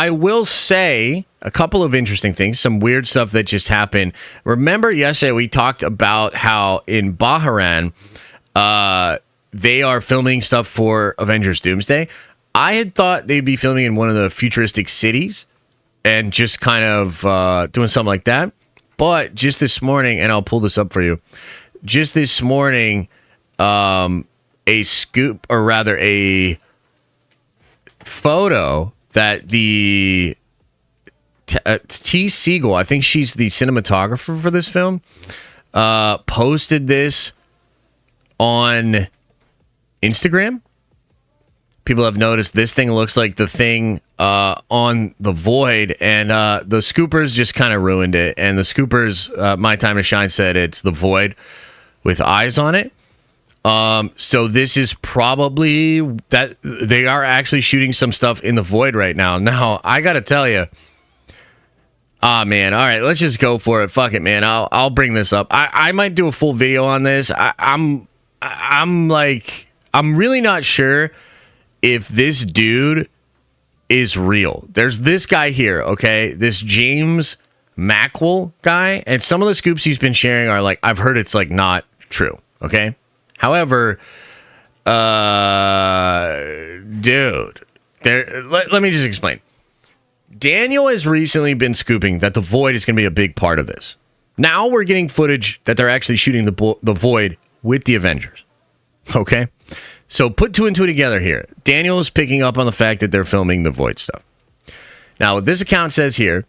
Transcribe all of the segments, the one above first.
I will say a couple of interesting things, some weird stuff that just happened. Remember yesterday we talked about how in Bahrain, they are filming stuff for Avengers Doomsday. I had thought they'd be filming in one of the futuristic cities and just kind of doing something like that. But just this morning, and I'll pull this up for you, just this morning, a scoop, or rather a photo that the T. Siegel, I think she's the cinematographer for this film, posted this on Instagram. People have noticed this thing looks like the thing on the Void, and the Scoopers just kind of ruined it. And the Scoopers, My Time to Shine, said it's the Void with eyes on it. So this is probably that they are actually shooting some stuff in the Void right now. Now, I got to tell you, man, all right, let's just go for it. Fuck it, man. I'll bring this up. I might do a full video on this. I'm really not sure if this dude is real. There's this guy here, okay? This James Mackwell guy, and some of the scoops he's been sharing are like, I've heard it's like not true, okay? However, dude, let me just explain. Daniel has recently been scooping that the Void is going to be a big part of this. Now we're getting footage that they're actually shooting the Void with the Avengers, okay? So put two and two together here. Daniel is picking up on the fact that they're filming the Void stuff. Now, what this account says here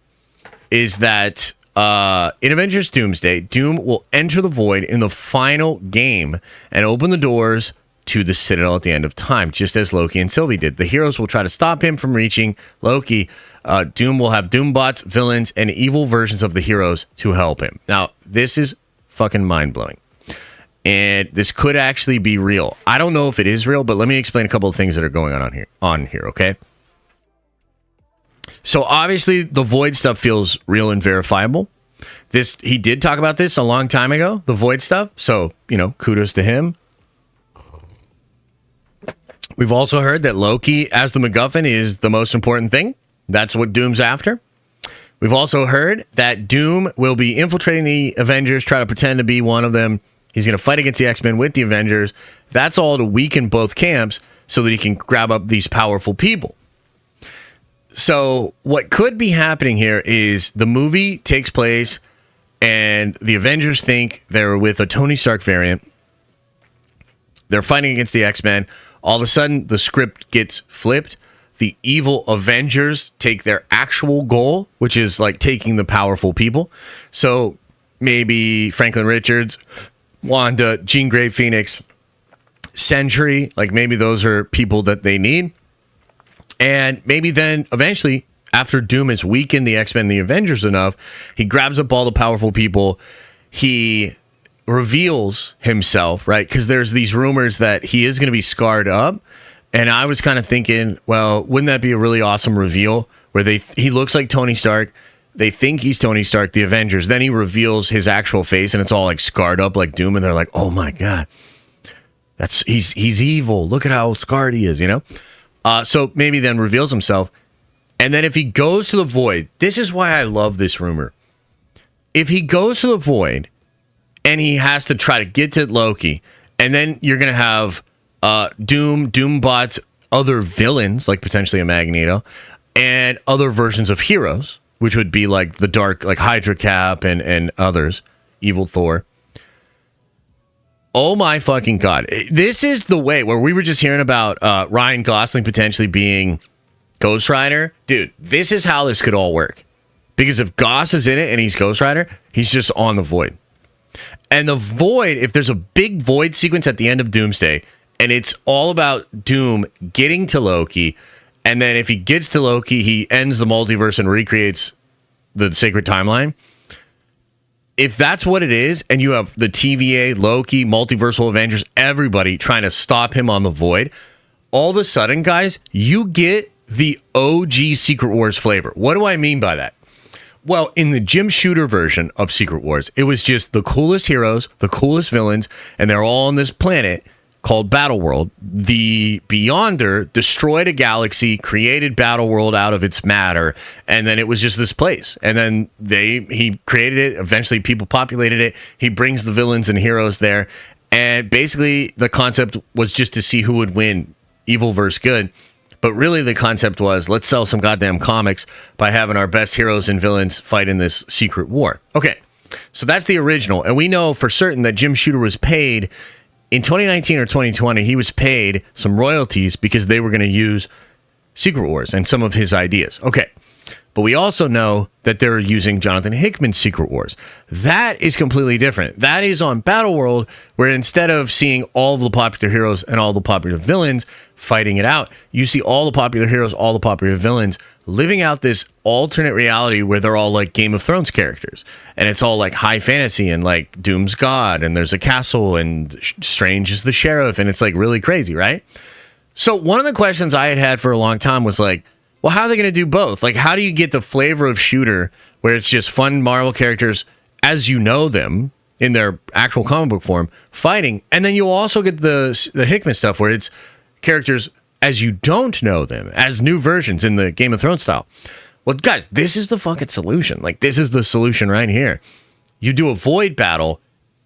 is that in Avengers Doomsday, Doom will enter the Void in the final game and open the doors to the Citadel at the end of time, just as Loki and Sylvie did. The heroes will try to stop him from reaching Loki. Doom will have Doombots, villains, and evil versions of the heroes to help him. Now, this is fucking mind-blowing. And this could actually be real. I don't know if it is real, but let me explain a couple of things that are going on here, okay? So obviously the Void stuff feels real and verifiable. He did talk about this a long time ago, the Void stuff. So, kudos to him. We've also heard that Loki as the MacGuffin is the most important thing. That's what Doom's after. We've also heard that Doom will be infiltrating the Avengers, try to pretend to be one of them. He's going to fight against the X-Men with the Avengers. That's all to weaken both camps so that he can grab up these powerful people. So what could be happening here is the movie takes place and the Avengers think they're with a Tony Stark variant. They're fighting against the X-Men. All of a sudden, the script gets flipped. The evil Avengers take their actual goal, which is like taking the powerful people. So maybe Franklin Richards, Wanda, Jean Grey, Phoenix, Sentry, like maybe those are people that they need. And maybe then eventually, after Doom has weakened the X-Men and the Avengers enough, he grabs up all the powerful people. He reveals himself, right? Because there's these rumors that he is going to be scarred up. And I was kind of thinking, well, wouldn't that be a really awesome reveal where he looks like Tony Stark. They think he's Tony Stark, the Avengers. Then he reveals his actual face, and it's all like scarred up like Doom. And they're like, "Oh my god, he's evil. Look at how scarred he is." So maybe then reveals himself, and then if he goes to the Void, this is why I love this rumor. If he goes to the Void, and he has to try to get to Loki, and then you're gonna have Doombots, other villains like potentially a Magneto, and other versions of heroes, which would be like the Dark, like Hydra Cap and others, Evil Thor. Oh my fucking god. This is the way where we were just hearing about Ryan Gosling potentially being Ghost Rider. Dude, this is how this could all work. Because if Goss is in it and he's Ghost Rider, he's just on the Void. And the Void, if there's a big Void sequence at the end of Doomsday, and it's all about Doom getting to Loki, and then if he gets to Loki, he ends the multiverse and recreates the sacred timeline. If that's what it is, and you have the TVA, Loki, multiversal Avengers, everybody trying to stop him on the Void, all of a sudden, guys, you get the OG Secret Wars flavor. What do I mean by that? Well, in the Jim Shooter version of Secret Wars, it was just the coolest heroes, the coolest villains, and they're all on this planet, called Battleworld. The Beyonder destroyed a galaxy, created Battleworld out of its matter, and then it was just this place. And then he created it. Eventually, people populated it. He brings the villains and heroes there. And basically, the concept was just to see who would win, evil versus good. But really, the concept was, let's sell some goddamn comics by having our best heroes and villains fight in this secret war. Okay, so that's the original. And we know for certain that Jim Shooter was paid in 2019 or 2020, he was paid some royalties because they were going to use Secret Wars and some of his ideas. Okay. But we also know that they're using Jonathan Hickman's Secret Wars. That is completely different. That is on Battleworld, where instead of seeing all the popular heroes and all the popular villains fighting it out, you see all the popular heroes, all the popular villains living out this alternate reality where they're all like Game of Thrones characters. And it's all like high fantasy and like Doom's God, and there's a castle, and Strange is the sheriff, and it's like really crazy, right? So one of the questions I had for a long time was like, well, how are they going to do both? Like, how do you get the flavor of Shooter, where it's just fun Marvel characters as you know them in their actual comic book form fighting, and then you'll also get the Hickman stuff where it's characters as you don't know them, as new versions in the Game of Thrones style. Well, guys, this is the fucking solution. Like, this is the solution right here. You do a Void battle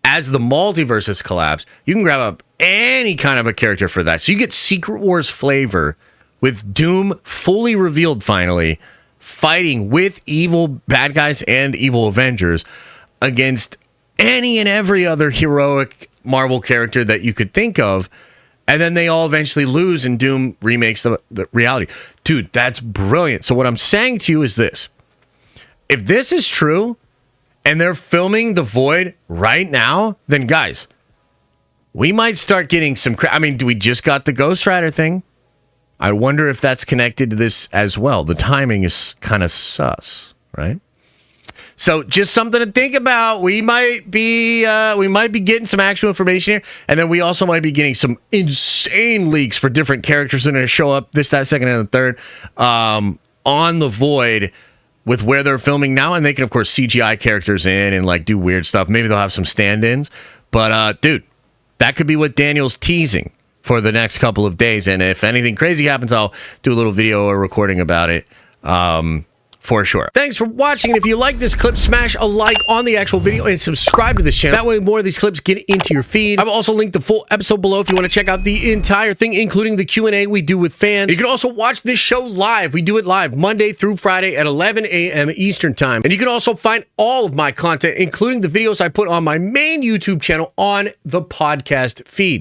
as the multiverses collapse. You can grab up any kind of a character for that. So you get Secret Wars flavor with Doom fully revealed finally, fighting with evil bad guys and evil Avengers against any and every other heroic Marvel character that you could think of. And then they all eventually lose and Doom remakes the reality. Dude, that's brilliant. So what I'm saying to you is this. If this is true and they're filming The Void right now, then guys, we might start getting some... I mean, we just got the Ghost Rider thing. I wonder if that's connected to this as well. The timing is kind of sus, right? So just something to think about. We might be getting some actual information here, and then we also might be getting some insane leaks for different characters that are going to show up this, that, second, and the third on The Void with where they're filming now, and they can of course CGI characters in and like do weird stuff. Maybe they'll have some stand-ins, but dude, that could be what Daniel's teasing for the next couple of days. And if anything crazy happens, I'll do a little video or recording about it for sure. Thanks for watching. And if you like this clip, smash a like on the actual video and subscribe to this channel. That way more of these clips get into your feed. I've also linked the full episode below if you want to check out the entire thing, including the Q&A we do with fans. You can also watch this show live. We do it live Monday through Friday at 11 a.m. Eastern time. And you can also find all of my content, including the videos I put on my main YouTube channel, on the podcast feed.